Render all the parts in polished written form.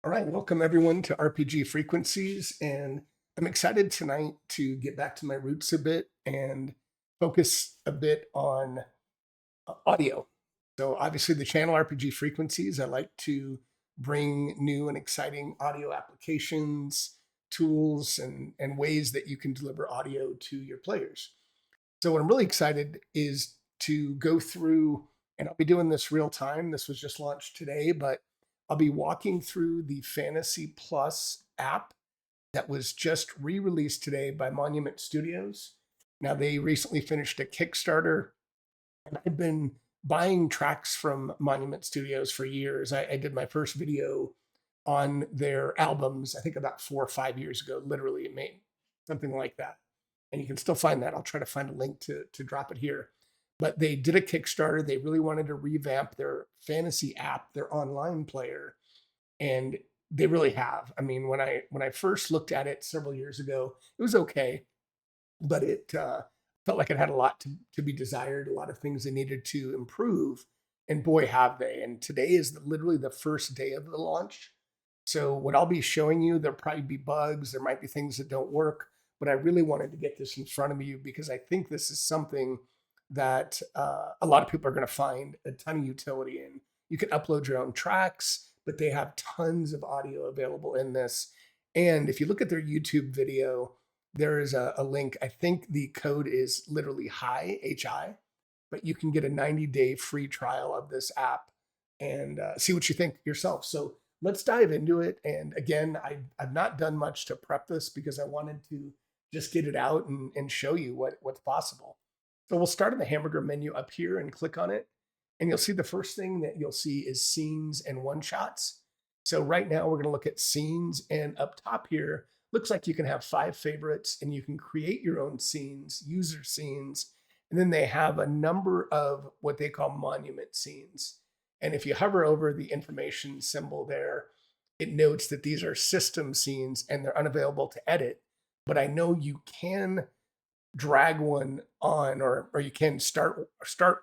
All right, welcome everyone to RPG Frequencies. And I'm excited tonight to get back to my roots a bit and focus a bit on audio. So, obviously, the channel RPG Frequencies, I like to bring new and exciting audio applications, tools, and ways that you can deliver audio to your players. So, what I'm really excited is to go through, and I'll be doing this real time. This was just launched today, but I'll be walking through the Fantasy Plus app that was just re released today by Monument Studios. Now, they recently finished a Kickstarter, and I've been buying tracks from Monument Studios for years. I did my first video on their albums, I think about 4 or 5 years ago, literally, it made something like that. And you can still find that. I'll try to find a link to drop it here. But they did a Kickstarter. They really wanted to revamp their fantasy app, their online player, and they really have. I mean, when I first looked at it several years ago, it was okay, but it felt like it had a lot to be desired, a lot of things they needed to improve. And boy, have they. And today is literally the first day of the launch. So, what I'll be showing you, there'll probably be bugs, there might be things that don't work, but I really wanted to get this in front of you because I think this is something that a lot of people are going to find a ton of utility in. You can upload your own tracks, but they have tons of audio available in this. And if you look at their YouTube video, there is a link. I think the code is literally HI, but you can get a 90-day free trial of this app and see what you think yourself. So let's dive into it. And again, I've not done much to prep this because I wanted to just get it out and show you what's possible. So we'll start in the hamburger menu up here and click on it. And you'll see the first thing that you'll see is scenes and one shots. So right now we're going to look at scenes, and up top here, looks like you can have 5 favorites and you can create your own scenes, user scenes, and then they have a number of what they call monument scenes. And if you hover over the information symbol there, it notes that these are system scenes and they're unavailable to edit. But I know you can drag one on, or you can start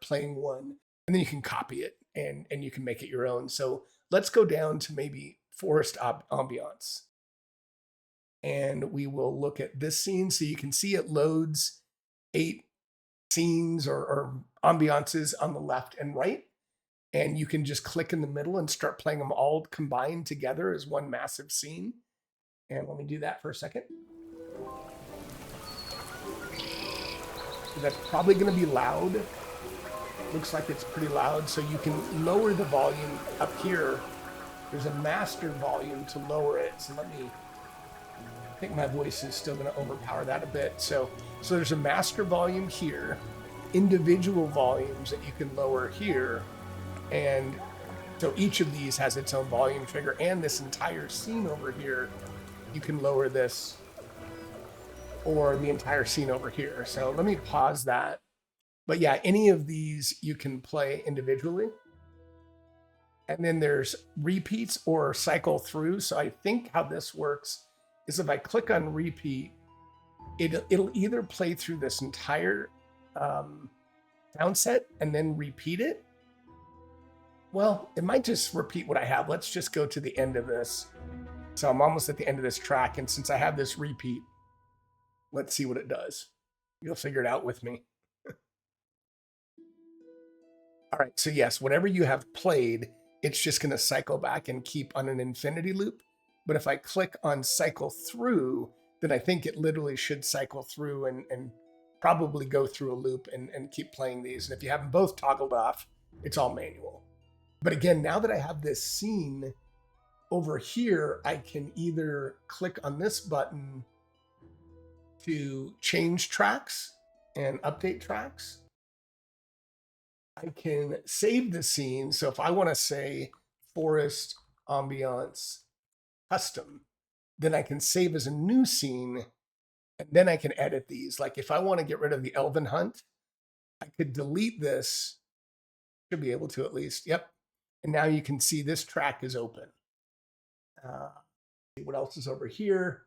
playing one, and then you can copy it and you can make it your own. So let's go down to maybe forest ambiance, and we will look at this scene. So you can see it loads 8 scenes or ambiances on the left and right. And you can just click in the middle and start playing them all combined together as one massive scene. And let me do that for a second. So that's probably going to be loud. Looks like it's pretty loud. So you can lower the volume up here. There's a master volume to lower it. So I think my voice is still going to overpower that a bit. So there's a master volume here, individual volumes that you can lower here. And so each of these has its own volume trigger, and this entire scene over here, you can lower this, or the entire scene over here. So let me pause that. But yeah, any of these you can play individually. And then there's repeats or cycle through. So I think how this works is if I click on repeat, it'll either play through this entire sound set and then repeat it. Well, it might just repeat what I have. Let's just go to the end of this. So I'm almost at the end of this track. And since I have this repeat, let's see what it does. You'll figure it out with me. All right, so yes, whatever you have played, it's just going to cycle back and keep on an infinity loop. But if I click on cycle through, then I think it literally should cycle through and probably go through a loop and keep playing these. And if you have them both toggled off, it's all manual. But again, now that I have this scene over here, I can either click on this button to change tracks and update tracks. I can save the scene. So if I want to say forest ambiance custom, then I can save as a new scene, and then I can edit these. Like if I want to get rid of the elven hunt, I could delete this. Should be able to at least. Yep. And now you can see this track is open. See what else is over here.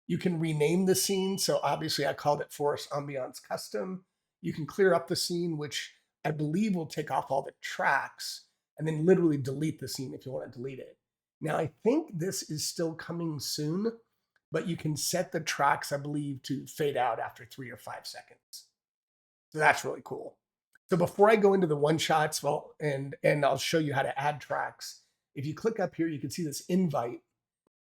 You can rename the scene. So obviously I called it Forest Ambiance Custom. You can clear up the scene, which I believe will take off all the tracks, and then literally delete the scene if you want to delete it. Now, I think this is still coming soon, but you can set the tracks, I believe, to fade out after 3 or 5 seconds. So that's really cool. So before I go into the one shots, well, and I'll show you how to add tracks. If you click up here, you can see this invite.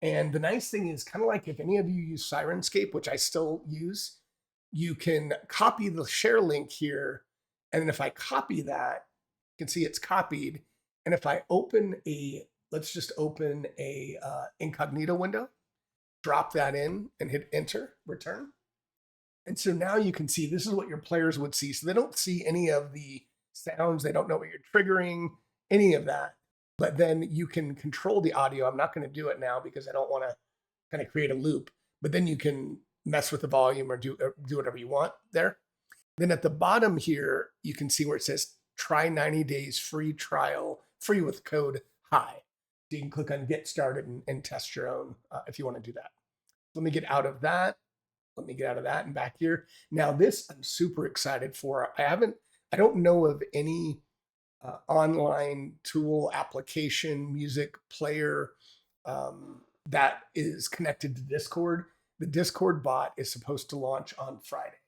And the nice thing is, kind of like if any of you use Sirenscape, which I still use, you can copy the share link here. And then if I copy that, you can see it's copied. And if I open let's just open a incognito window, drop that in and hit enter, return. And so now you can see this is what your players would see. So they don't see any of the sounds. They don't know what you're triggering, any of that. But then you can control the audio. I'm not going to do it now because I don't want to kind of create a loop. But then you can mess with the volume or do whatever you want there. Then at the bottom here, you can see where it says try 90 days free trial, free with code HIGH. So you can click on get started and test your own if you want to do that. Let me get out of that. Let me get out of that and back here. Now this I'm super excited for. I don't know of any online tool, application, music player that is connected to Discord. The Discord bot is supposed to launch on Friday.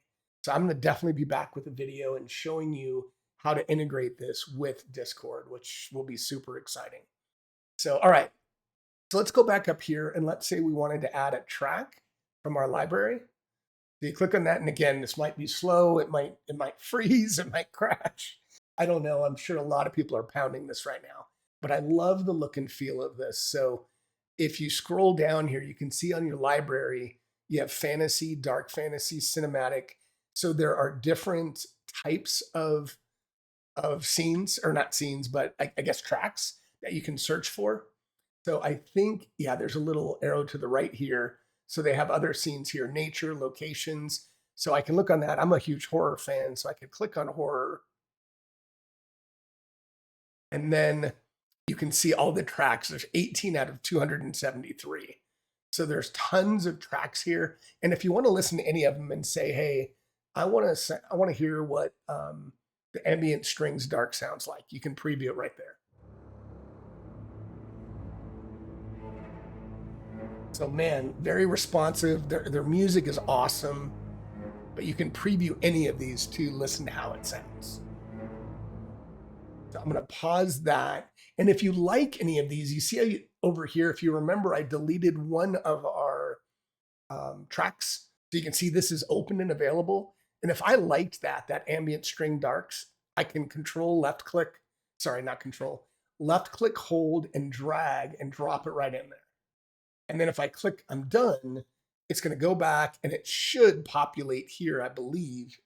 So I'm going to definitely be back with a video and showing you how to integrate this with Discord, which will be super exciting. So, all right. So let's go back up here and let's say we wanted to add a track from our library. So you click on that, and again, this might be slow. It might freeze. It might crash. I don't know. I'm sure a lot of people are pounding this right now, but I love the look and feel of this. So if you scroll down here, you can see on your library, you have fantasy, dark fantasy, cinematic. So there are different types of scenes, or not scenes, but I guess tracks that you can search for. So I think, yeah, there's a little arrow to the right here. So they have other scenes here, nature, locations. So I can look on that. I'm a huge horror fan, so I could click on horror. And then you can see all the tracks. There's 18 out of 273. So there's tons of tracks here. And if you want to listen to any of them and say, hey, I want to hear what the ambient strings dark sounds like, you can preview it right there. So man, very responsive. Their music is awesome, but you can preview any of these to listen to how it sounds. So I'm going to pause that. And if you like any of these, you see over here, if you remember, I deleted one of our tracks. So you can see this is open and available. And if I liked that ambient string darks, I can left click, hold and drag and drop it right in there. And then if I click I'm done, it's going to go back and it should populate here, I believe.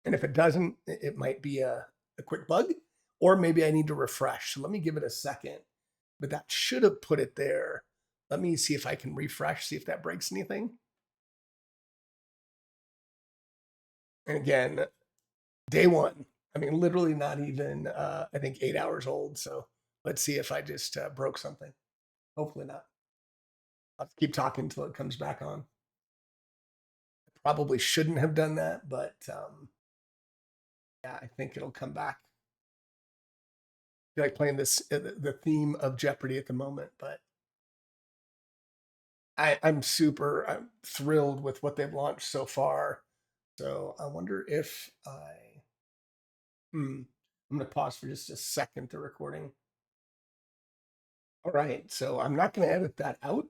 And if it doesn't, it might be a quick bug, or maybe I need to refresh. So let me give it a second, but that should have put it there. Let me see if I can refresh, see if that breaks anything. And again, day one. I mean, literally not even, I think 8 hours old. So let's see if I just broke something. Hopefully not. I'll keep talking until it comes back on. I probably shouldn't have done that, but yeah, I think it'll come back. I feel like playing this, the theme of Jeopardy at the moment, but I'm thrilled with what they've launched so far. So I wonder if I'm going to pause for just a second the recording. All right, so I'm not going to edit that out,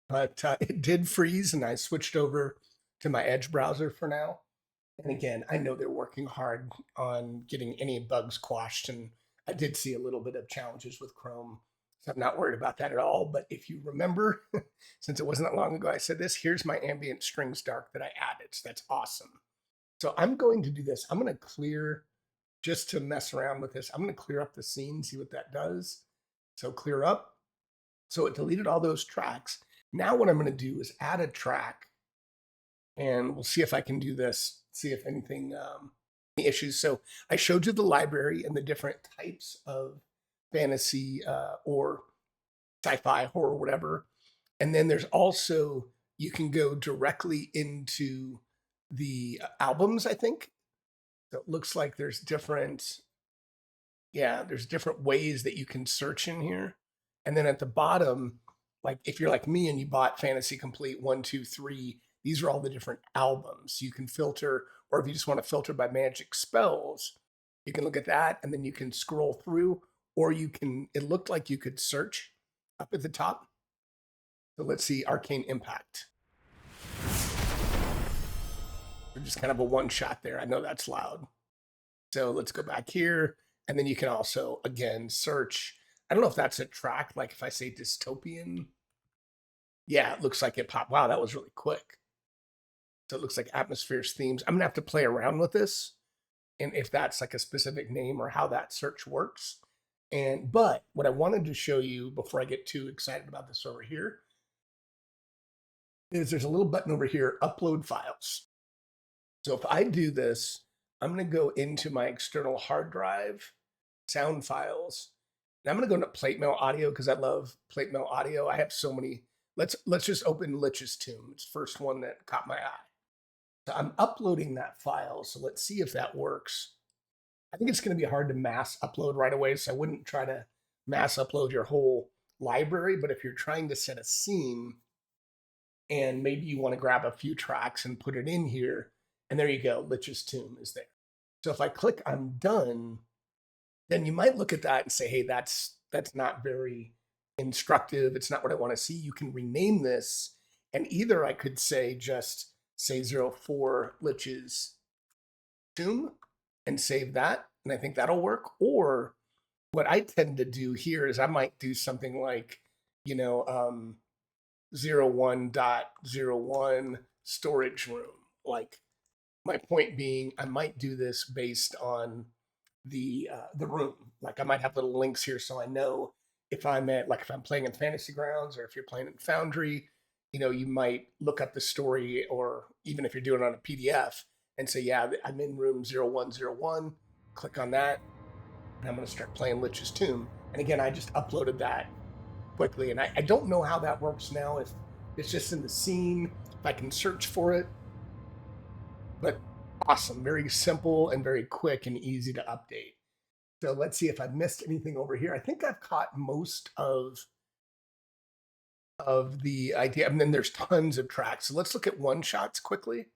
but it did freeze and I switched over to my Edge browser for now. And again, I know they're working hard on getting any bugs quashed, and I did see a little bit of challenges with Chrome. So I'm not worried about that at all. But if you remember, since it wasn't that long ago I said this, here's my ambient strings dark that I added. So that's awesome. So I'm going to do this. I'm going to clear, just to mess around with this, I'm going to clear up the scene, see what that does. So clear up. So it deleted all those tracks. Now what I'm going to do is add a track, and we'll see if I can do this, see if anything, any issues. So I showed you the library and the different types of fantasy or sci-fi, horror, whatever. And then there's also, you can go directly into the albums, I think. So it looks like there's different ways that you can search in here. And then at the bottom, like if you're like me and you bought Fantasy Complete 1, 2, 3, these are all the different albums. You can filter, or if you just want to filter by magic spells, you can look at that and then you can scroll through, or you can, it looked like you could search up at the top. So let's see Arcane Impact. Just kind of a one shot there. I know that's loud. So let's go back here. And then you can also, again, search. I don't know if that's a track. Like if I say dystopian. Yeah, it looks like it popped. Wow, that was really quick. So it looks like atmospheres, themes. I'm going to have to play around with this. And if that's like a specific name or how that search works. But what I wanted to show you before I get too excited about this over here is there's a little button over here, upload files. So if I do this, I'm going to go into my external hard drive, sound files, and I'm going to go into Plate Mail Audio because I love Plate Mail Audio. I have so many. Let's just open Lich's Tomb. It's the first one that caught my eye. So I'm uploading that file. So let's see if that works. I think it's going to be hard to mass upload right away. So I wouldn't try to mass upload your whole library. But if you're trying to set a scene and maybe you want to grab a few tracks and put it in here, and there you go, Lich's Tomb is there. So if I click I'm done, then you might look at that and say, hey, that's not very instructive. It's not what I want to see. You can rename this. And either I could say just say 04 Lich's Tomb and save that. And I think that'll work. Or what I tend to do here is I might do something like, 01.01 storage room. Like my point being, I might do this based on the room. Like I might have little links here so I know if I'm playing in Fantasy Grounds or if you're playing in Foundry, you might look up the story, or even if you're doing it on a PDF and say, yeah, I'm in room 0101, click on that, and I'm going to start playing Lich's Tomb. And again, I just uploaded that quickly, and I don't know how that works now, if it's just in the scene, if I can search for it, but awesome, very simple and very quick and easy to update. So let's see if I missed anything over here. I think I've caught most of the idea. And then there's tons of tracks. So let's look at one shots quickly.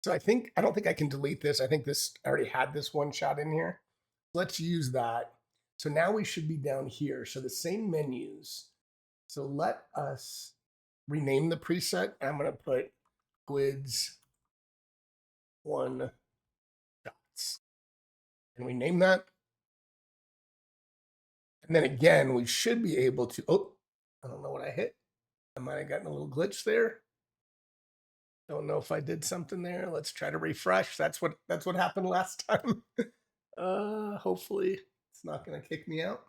So I don't think I can delete this. I think I already had this one shot in here. Let's use that. So now we should be down here. So the same menus. So let us rename the preset. I'm going to put Gwyds one shots. And we name that. And then again, we should be able to, I don't know what I hit. I might have gotten a little glitch there. Don't know if I did something there. Let's try to refresh. That's what happened last time. Hopefully it's not going to kick me out.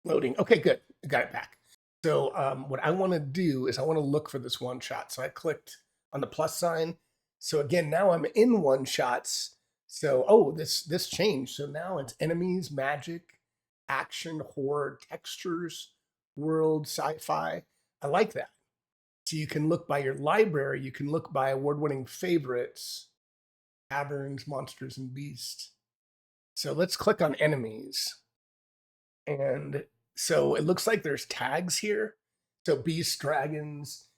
Loading. Okay, good. I got it back. So what I want to do is I want to look for this one shot. So I clicked on the plus sign. So again, now I'm in one shots. So, this changed. So now it's enemies, magic, action, horror, textures, world, sci-fi. I like that. So you can look by your library. You can look by award-winning favorites, caverns, monsters, and beasts. So let's click on enemies. And so it looks like there's tags here. So beasts, dragons,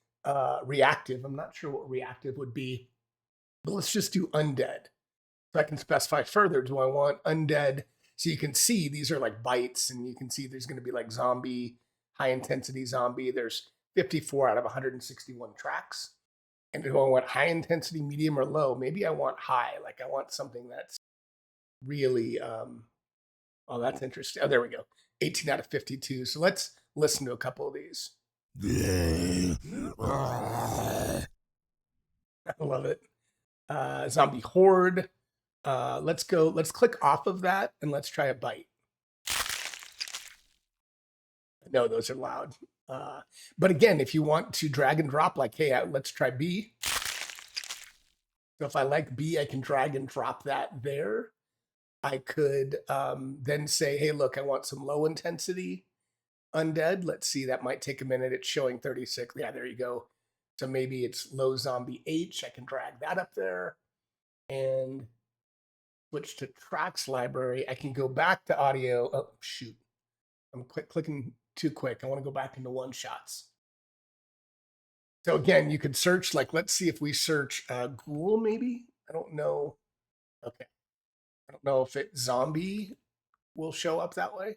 reactive. I'm not sure what reactive would be, but let's just do undead. So I can specify further. Do I want undead? So you can see these are like bites, and you can see there's going to be like zombie, high intensity zombie. There's 54 out of 161 tracks. And do I want high intensity, medium, or low? Maybe I want high. Like I want something that's really, that's interesting. Oh, there we go. 18 out of 52. So let's listen to a couple of these. I love it. Zombie horde. Let's click off of that and let's try a bite. No, those are loud. But again, if you want to drag and drop, like, hey, let's try B. So if I like B, I can drag and drop that there. I could then say, hey, look, I want some low intensity undead. Let's see, that might take a minute. It's showing 36. Yeah, there you go. So maybe it's low zombie H. I can drag that up there and switch to tracks library. I can go back to audio. Oh, shoot. I'm clicking too quick. I want to go back into one shots. So again, you could search, like, let's see if we search ghoul, maybe. I don't know. Okay. I don't know if it zombie will show up that way.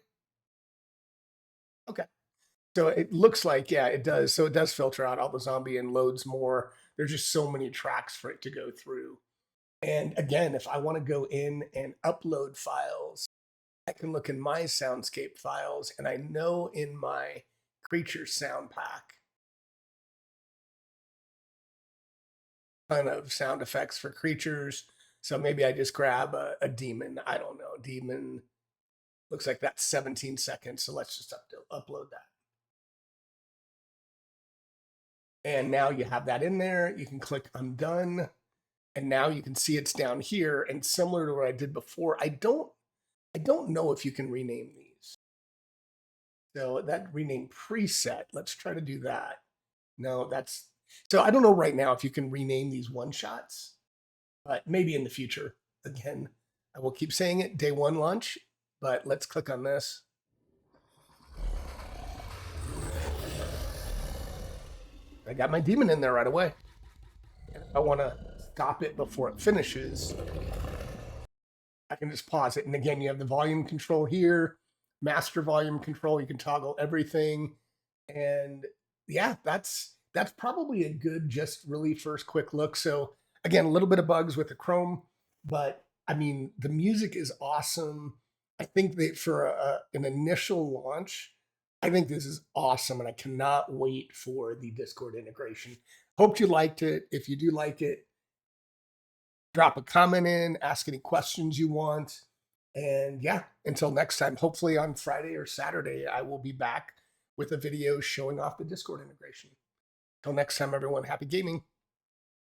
Okay. So it looks like, yeah, it does. So it does filter out all the zombie and loads more. There's just so many tracks for it to go through. And again, if I want to go in and upload files, I can look in my soundscape files, and I know in my creature sound pack, kind of sound effects for creatures. So maybe I just grab a demon. I don't know. Demon looks like that's 17 seconds. So let's just upload that. And now you have that in there. You can click I'm done. And now you can see it's down here. And similar to what I did before, I don't know if you can rename these. So that rename preset, let's try to do that. No, that's, so I don't know right now if you can rename these one shots, but maybe in the future. Again, I will keep saying it, day one launch, but let's click on this. I got my demon in there right away. And if I want to stop it before it finishes, I can just pause it. And again, you have the volume control here, master volume control. You can toggle everything. And yeah, that's probably a good, just really first quick look. So again, a little bit of bugs with the Chrome, but I mean, the music is awesome. I think that for an initial launch, I think this is awesome, and I cannot wait for the Discord integration. Hope you liked it. If you do like it, drop a comment in, ask any questions you want. And yeah, until next time, hopefully on Friday or Saturday, I will be back with a video showing off the Discord integration. Till next time, everyone, happy gaming.